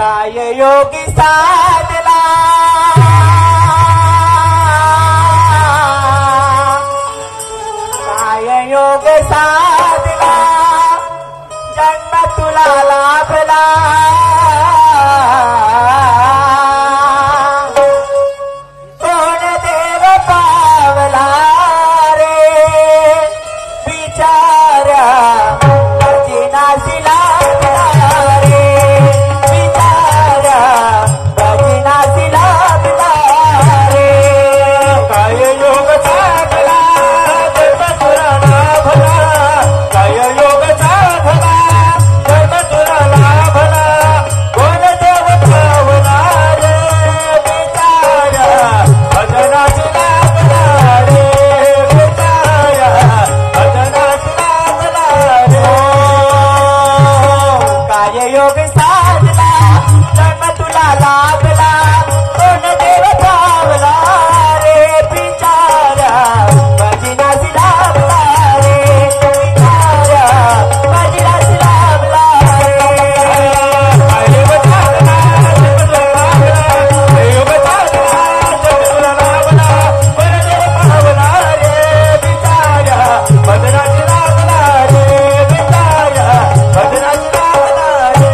काय योगी साधला काय योग साधला जन्म तुला लाभला कोण देव पावला रे बिचारा भजनासी लागला रे बिचारा भजनासी लागला रे काय योग साधला जन्म तुला लाभला काय योग साधला जन्म तुला लाभला कोण देव पावला रे बिचारा भजनासी लागला रे बिचारा भजनासी लागला रे काय योग साधला जन्म तुला लाभला कोण देव पावला रे बिचारा भजनासी लागला रे बिचारा भजनासी लागला रे काय योग साधला जन्म तुला लाभला काय योग साधला जन्म तुला लाभला कोण देव पावला रे बिचारा भजनासी लागला रे बिचारा भजनासी लागला रे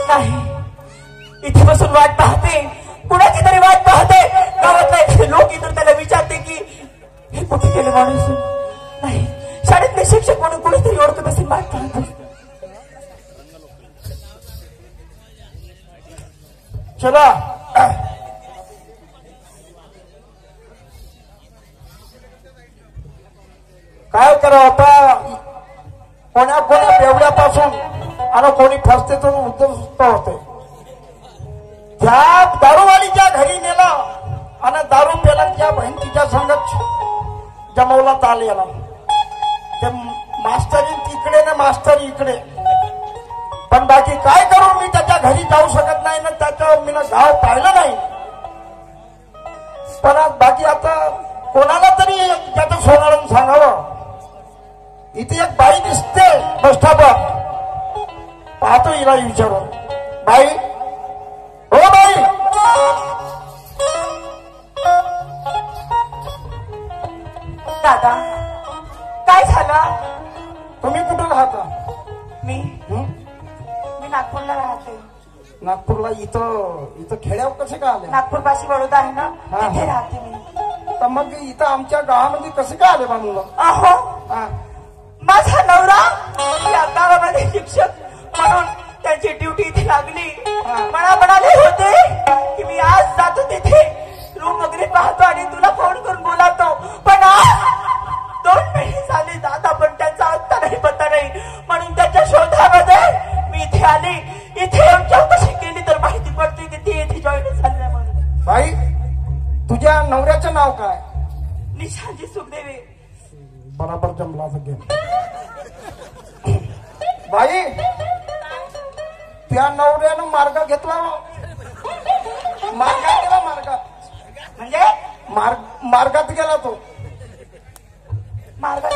नाही इथे बसून वाट पाहते कुणाची तरी वाट पाहते गावातले एखादे लोक इतर त्याला विचारते की हे कुठे गेले माणूस नाही शाळेतले शिक्षक म्हणून कुणीतरी ओळखत असेल वाट पाहतो चला काय करा आता कोण्या कोण्या बेवड्यापासून आणि कोणी फसतेतून उद्ध्वस्त होते त्या दारूवालीच्या घरी नेला आणि दारू पेला त्या बहिणीच्या संगत जमवला ताल याला ते मास्तरी तिकडे ना मास्तर इकडे पण बाकी काय करू मी त्याच्या घरी जाऊ शकत नाही ना त्याचं मी गाव पाहिलं नाही पण बाकी आता कोणाला तरी त्याचं सोनारून सांगावं इथे एक बाई दिसते बस स्टॉपवर पाहतो हिला विचारून बाई हो बाई दादा काय झालं तुम्ही कुठं राहता मी नागपूरला राहते नागपूरला इथं इथं खेड्यावर कसे का आले नागपूर पाशी बडोदा आहे ना हा. तिथे राहते मी तर मग इथं आमच्या गावामध्ये कसे काय आले बा मुलं अहो हा. माझा नवरा या गावामध्ये शिक्षक म्हणून त्यांची ड्युटी इथे लागली मला म्हणाले होते की मी आज जातो तिथे रूम वगैरे पाहतो आणि तुला फोन करून बोलावतो पण आज 2 महिने झाले दादा पण त्यांचा आत्ता नाही पत्ता नाही म्हणून त्याच्या शोधामध्ये मी इथे आले इथे येऊन चौकशी केली तर माहिती पडते की ती इथे जॉईन झाली म्हणून बाई तुझ्या नवऱ्याचं नाव काय निशांजी सुखदेवे बराबर जमला सगळे बाई त्या नवऱ्यानं मार्ग घेतला मार्गात गेला मार्गात म्हणजे मार्गात गेला तो मार्गात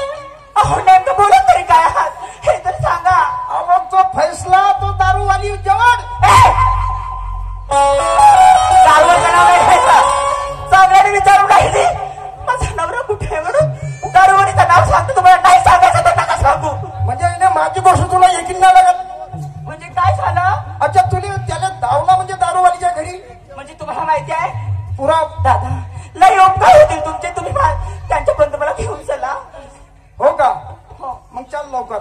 अहो नेमकं बोलत तरी काय आहात हे तर सांगा अहो तो फैसला तो दारूवाली जवळ दारूवाचा नाव आहे ह्याचा चांगल्याने विचारून राहिली माझा नवरा कुठे आहे म्हणून दारूवालीचं नाव सांगतो तुम्हाला नाही सांगायचं तर नका सांगू म्हणजे माझी गोष्ट तुला यकीन नाही लागत म्हणजे काय झालं अच्छा तुला त्याला धावला म्हणजे दारूवालीच्या घरी म्हणजे तुम्हाला माहिती आहे पुरा दादा लय उपकार होतील तुमचे तुम्ही त्यांच्यापर्यंत मला घेऊन चला हो का हो मग चल लवकर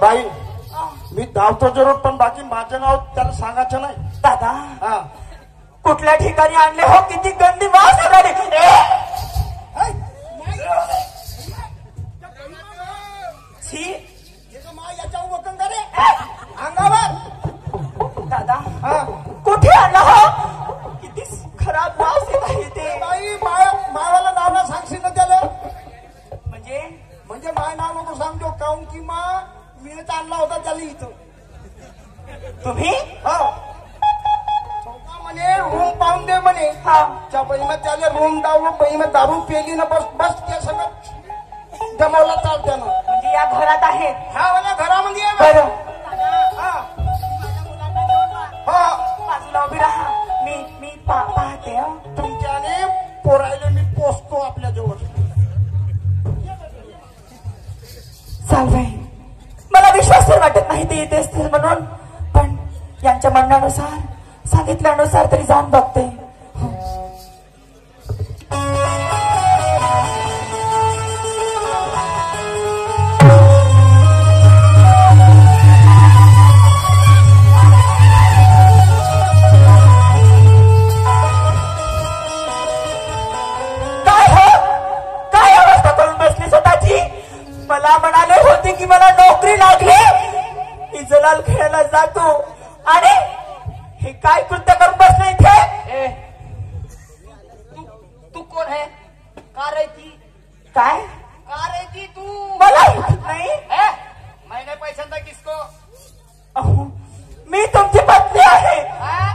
बाई मी धावतो जरूर पण बाकी माझं नाव त्याला सांगायचं नाही दादा हा कुठल्या ठिकाणी आणले हो किती गंदी वास आली अंगावर दादा हा कुठे आणला हो किती खराब वास येत आहे ते बाई मायाला नाव सांगशील ना त्याला म्हणजे म्हणजे माय नाव नको सांगतो काऊन हो चौका म्हणे रूम पाहून दे म्हणे हा त्या बहिमा त्याला रूम दारू बहिमा दारू पेली ना बस बस ते सगळं जमवला चालत्यानं म्हणजे या घरात आहेत. ह्या वाल्या घरामध्ये आहे बा. बरं हा. हो बाजूला उभी राहा. मी पाहते. तुमच्याने पोरायला मी पोचतो आपल्या जवळ. चालवाई मला विश्वास वाटत नाही ते येते असतील म्हणून, पण यांच्या म्हणण्यानुसार सांगितल्यानुसार तरी जाऊन बघते. काय अवस्था करून बसली स्वतःची. मला म्हणाले होते की मला नोकरी लागली, मी जलाल खेळायला जातो आणि हे काय कृत्य करून बसले इथे. तू कोण है? का रहती? काय का रहती तू? मला माहित नाही. है? मैंने पहचानता किसको? अहो, मी तुमची पत्नी आहे. हाँ?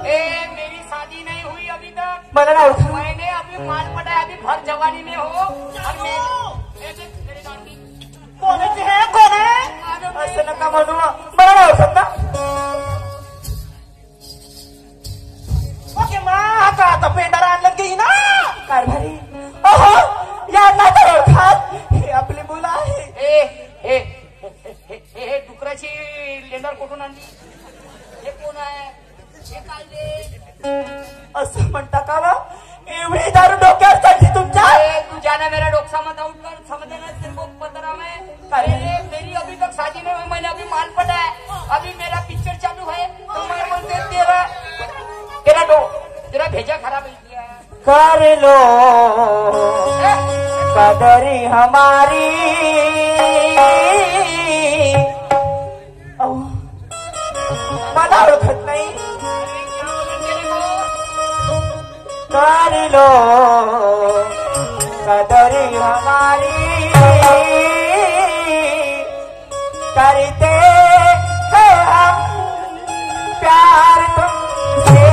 मेरी शादी नहीं हुई अभी तक. मला नाही ओळखत. मैंने अभी माल पटाया, अभी भर जवानी में हो. और मेरी नानी. कोणाची आहे कोण आहे असं नका म्हणू. मला नाही ओळखत ना. ओके मा आता पेंडारा आणलं की ना कारभारी अहो यांना तर ओळखात. हे आपली मुलं आहे. हे डुकराची लेंडर कुठून आणली? हे कोण आहे? हे काय रे? असं म्हणता का वा. एवढी दारू डोक्यावर चढली तुमच्या. तू जाना मेरा डोक्सा मत आउट कर. समझ ना तेरे को पता मैं मेरी अभी तक शादी नहीं हुई. मैंने अभी माल पटा है. अभी मेरा पिक्चर चालू है. तो मैं बोलते तेरा भेजा खराब है. कर लो कदरी हमारी. अहो, मला ओळखत नाही. कर लो कदरी हमारी करते हैं हम प्यार तुमसे.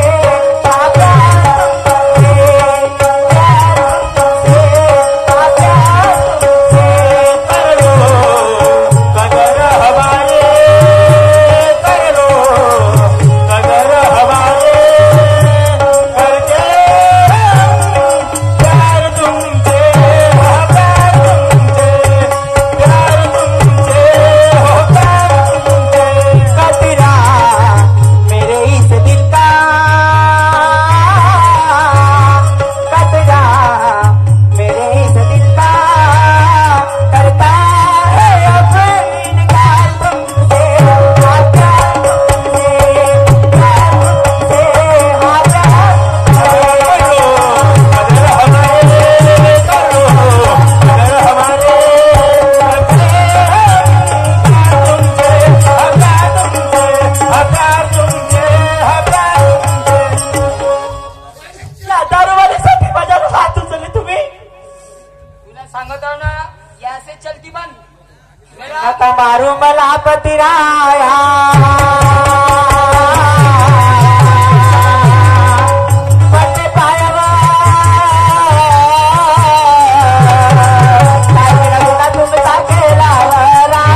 आता मारू मला पतिराया. पटे पायावर काय केला तुम्ही का केला राया.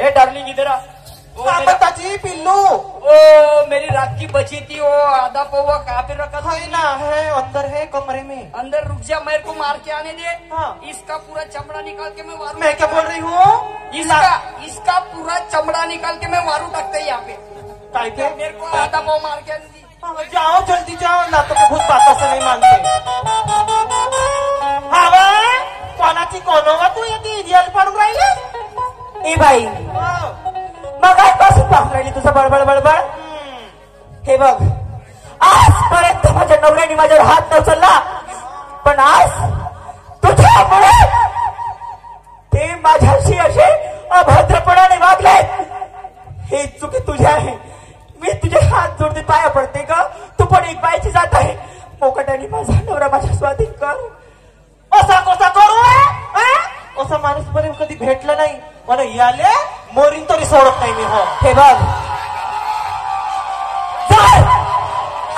ए डार्लिंग इधर आ ओ ताजी पिल्लू मेरी रात की बची थी वो आधा पौवा कहाँ पे रखा था है ना, है अंदर है कमरे में। अंदर रुक जा, मेरे को मार के आने दे। हाँ। इसका पूरा चमड़ा निकाल के मैं वारू मैं क्या बोल रही हूँ? इसका पूरा चमड़ा निकाल के मैं वारू टाकते यहाँ पे। काय के? मेरे को आधा पाव मार के आने दी। जाओ जल्दी जाओ, ना तो मैं भूत बातों से नहीं मानते। हवा कोणाची कोणवा तू येते रियल पडून राहिले? ए बाई मग आजपासून पाहून राहिली तुझं बडबड बडबड. हे बघ, आजपर्यंत माझ्या नवऱ्याने माझ्यावर हात न उचलला, पण आज तुझ्यामुळे ते माझ्याशी असे अभद्रपणाने वागले. हे चुकी तुझी आहे. मी तुझे हात जोडते, पाया पडते ग. तू पण एक बायची जात आहे. मोकट्याने माझा नवरा माझ्या स्वाधीन कर. असा कसा करू? असा माणूस पर्यंत कधी भेटला नाही. मला याले मोरीन तरी सोडत नाही मी. हो हे बघ, जर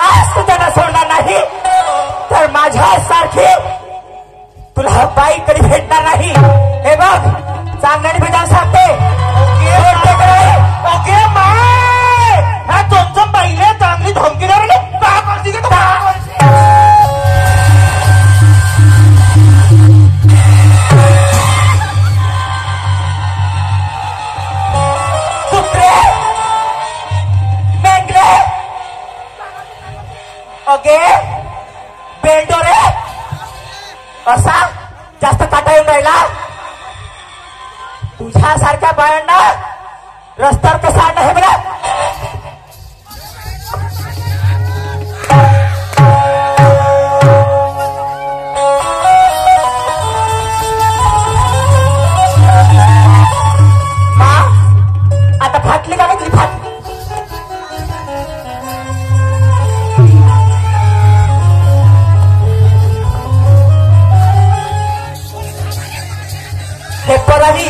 आज तू त्यांना सोडणार नाही तर माझ्यासारखी तुला बाई कधी भेटणार नाही. हे बघ, चांगल्याने भेटायला सांगते. ओके माय, हा तुमचं पहिले चांगली धमकी देणार ओके बेल्टो रे. असा जास्त काटा येऊन राहिला. तुझ्यासारख्या बायांना रस्त्यावर कसं आणणं हे बघा. आता फाटली का नाही फाट. हे पराणी,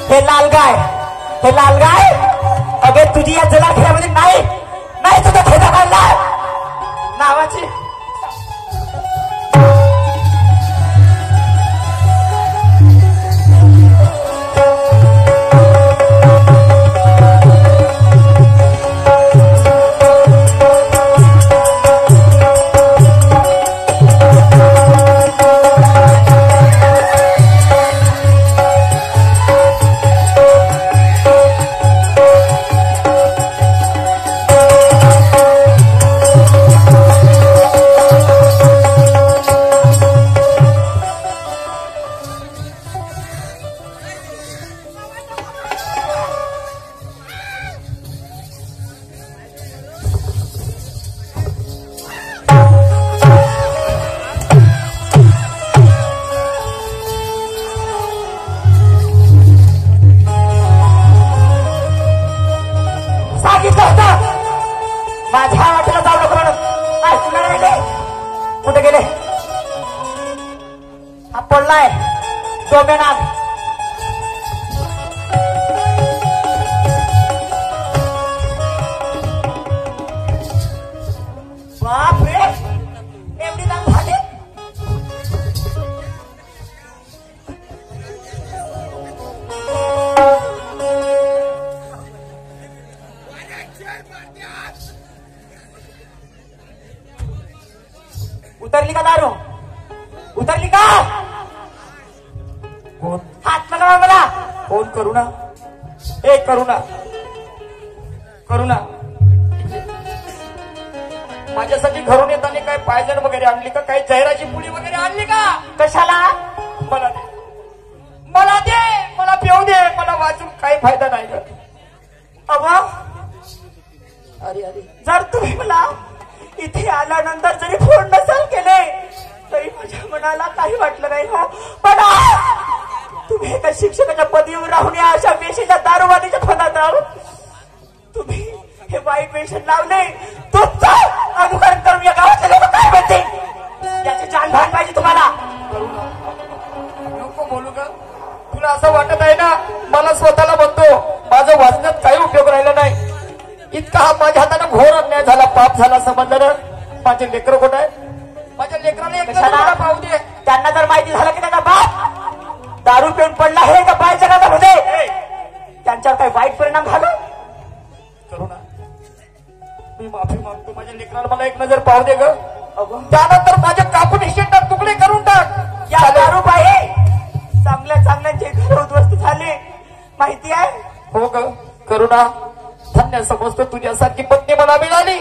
हे लालगाय अगे तुझी या जलाशयामध्ये नाही तुझा खेदा काढला नावाची. माझ्या वाटेला जाऊ नको म्हणून. आज तुला राहिले कुठे गेले? हा पडलाय डोमेनात. बापरे, एवढी दाम झाली. उतरली का दारू? उतरली का? कोण? हात नका मला. कोण? करुणा. ए करुणा, माझ्यासाठी घरून येताना काय पायजन वगैरे आणली का? काही जहराची पुडी वगैरे आणली का? कशाला? मला दे, मला पिऊ दे. मला वाचून काही फायदा नाही का? अबा अरे जर तुम्ही मला इथे आल्यानंतर जरी फोन नसाल केले तरी माझ्या मनाला काही वाटलं नाही. हो, पण तुम्ही एका शिक्षकाच्या पदवीवर राहून या अशा वेशीच्या दारूवादीच्या फनात राहून तुम्ही हे वाईट वेषण लावले. तुमचं अनुकरण करून या गावातले लोक काय म्हणतील याची जाणभान पाहिजे तुम्हाला. नको बोलू का? तुला असं वाटत आहे ना मला स्वतःला म्हणतो माझं वाचण्यात काही उपयोग राहिला नाही. इतका हा माझ्या हाताने घोर अन्याय झाला, पाप झाला. समजलं ना? माझे लेकर कुठं आहे? माझ्या लेकराने एक पाहू दे. त्यांना जर माहिती झालं की त्याचा बाप दारू पिऊन पडला हे का पाय जगामध्ये त्यांच्या त्यांच्यावर काही वाईट परिणाम झाला? करुणा, मी माफी मागतो. माझ्या लेकराला मला एक नजर पाहू दे ग. अगं, त्यानंतर माझे कापून हिशेटात तुकडे करून टाक. या दारू आहे चांगल्या चांगल्यांचे घर उद्ध्वस्त झाले माहिती आहे? हो ग करुणा, धन्य समजतो तुझ्यासारखी पत्नी मला मिळाली.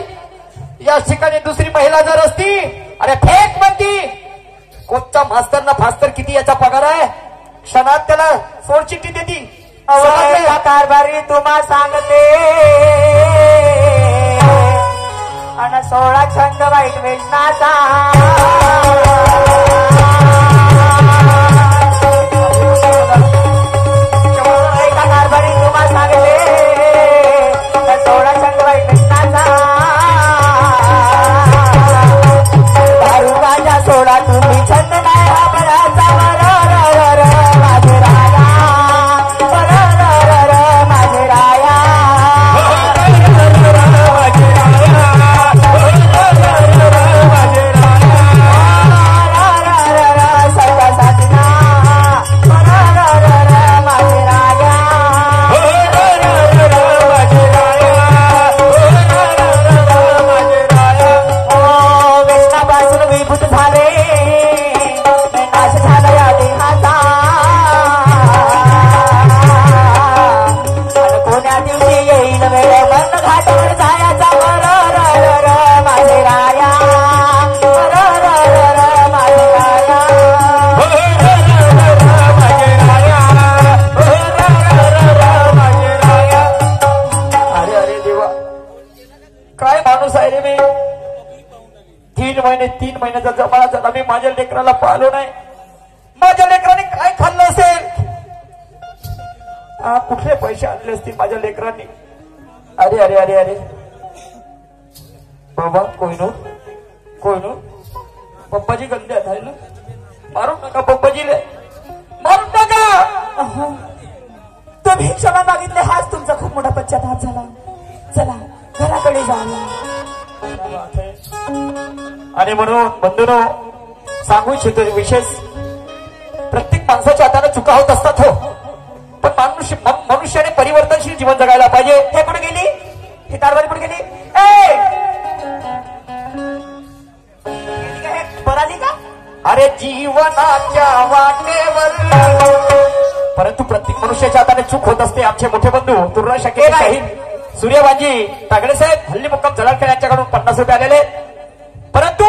या ठिकाणी दुसरी महिला जर असती, अरे फेक म्हणती. कोणता मास्तरना फास्तर किती याचा पगार आहे, क्षणात त्याला सोडचिठ्ठी देती. अवघा कारभारी तुम्हा सांगते अन 16 छंद वाईट वेचनाचा. कारभारी तुम्हा सांगते 16 छंद वाईट वेचनाचा. दारू गांजा सोडा तुम्ही छंद नाही हा बराचा. माझे राजा माझे राया सदा साधना माझे राया व्यसनापासून विभूत झाले नाश झाला या देहाचा. कोण्या दिवशी येईल वेळ बंद घाटावर जायचा. माझे राया माझे राया. अरे अरे देवा, काय माणूस आहे रे मी. 3 महिन्याचा जमाना झाला, मी माझ्या लेकराला पाहिलो नाही. माझ्या लेकराने काय खाल्लं असेल, कुठले पैसे आणले असतील माझ्या लेकरांनी. अरे अरे अरे अरे बाबा, कोयनू पप्पाजी गंदे आहे ना. मारून नका पप्पाजीले, मारून नका. तुम्ही क्षमा मागितले हाच तुमचा खूप मोठा पश्चाताप झाला. चला घराकडे जाऊया. आणि म्हणून बंधूनो, सांगू इच्छितो विशेष, प्रत्येक माणसाच्या हाताने चुका होत असतात हो, पण मनुष्याने परिवर्तनशील जीवन जगायला पाहिजे. हे कुठे गेली, हे कारभारी कुठे गेली? पराली का? अरे जीवनाच्या वाटेवर, परंतु प्रत्येक मनुष्याच्या हाताने चूक होत असते. आमचे मोठे बंधू तुर्रा शके शाहीर सूर्यवांजी तागडे साहेब हल्ली मुक्काम जलालकर यांच्याकडून 50 रुपये आलेले. परंतु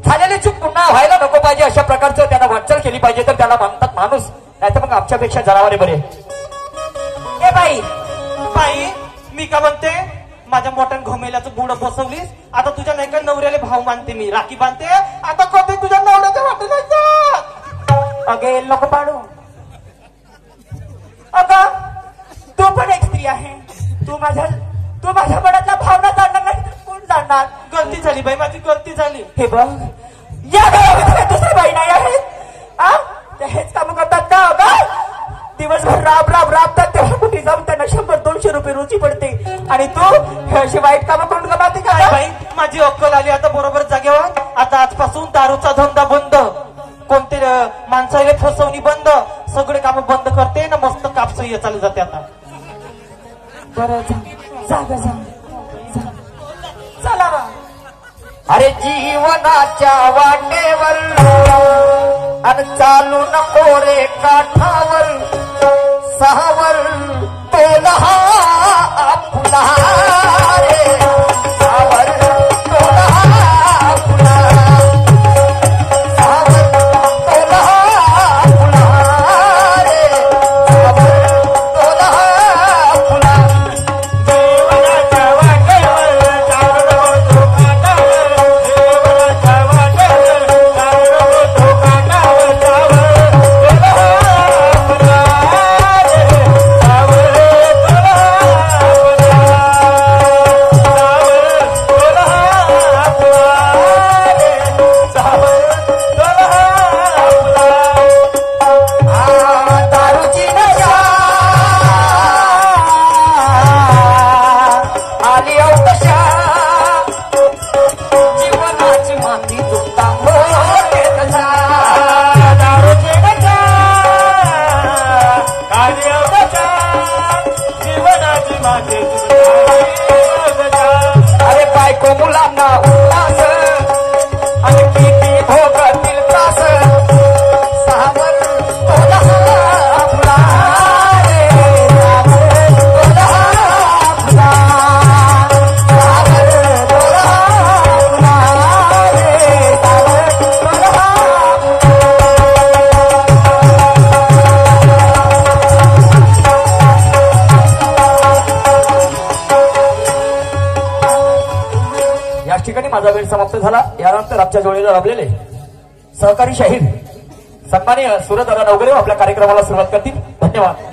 झालेली चूक पुन्हा व्हायला नको पाहिजे, अशा प्रकारचं त्यांना वाटचाल केली पाहिजे, तर त्याला म्हणतात माणूस, नाही तर मग आमच्यापेक्षा जनावरे बरे. ए बाई, मी का म्हणते, माझ्या मोठ्या घोमेल्याचं बुड बसवलीस. आता तुझ्या नाही का नवऱ्याला भाव मानते, मी राखी बांधते. आता कधी तुझ्या नवऱ्याच्या वाटेला अगे नको पाडू. अगं तू पण एक स्त्री आहे. तू माझ्या मनातला भावना जाणणार नाही तर कोण जाणणार? गलती झाली बाई, माझी गलती झाली. हे बघ, या घरामध्ये दुसरी बाई नाही आहेत. हेच काम करतात का? अगं दिवसभर राबतात, तेव्हा कुठे जाऊन त्यांना 100-200 रुपये रोजी पडते, आणि तू हे अशी वाईट कामं करून कमावते का? बाई माझी अक्कल आली आता बरोबर जागेवर. आता आजपासून दारूचा धंदा बंद, कोणते माणसाला फसवणी बंद, सगळे कामं बंद करते ना. मस्त कापसही चालू जाते आता. बरं जा चला. अरे जीवनाच्या वाटेवर आणि चालू नको रे काठावर, सहावर तोला आपला रे, सहावर तोला आपला, सहावर तोला आपला रे, सहावर तोला आपला. जीवनाच्या वाटेवर चालू नको काठावर, जीवनाच्या वाटेवर चालू नको काठावर, सहावर तोला आपला रे, माझे गजा. अरे बायको मुलांना उल्हास आणि किती भोगातील त्रास सावर तोला फुला रे सावर तोला फुला सावर तोला फुला रे सावर तोला याच ठिकाणी माझा वेळ समाप्त झाला. यानंतर आमच्या जोडीला लाभलेले सहकारी शाहीर सन्माननीय सूरजदादा नवगरे आपल्या कार्यक्रमाला सुरुवात करतील. धन्यवाद.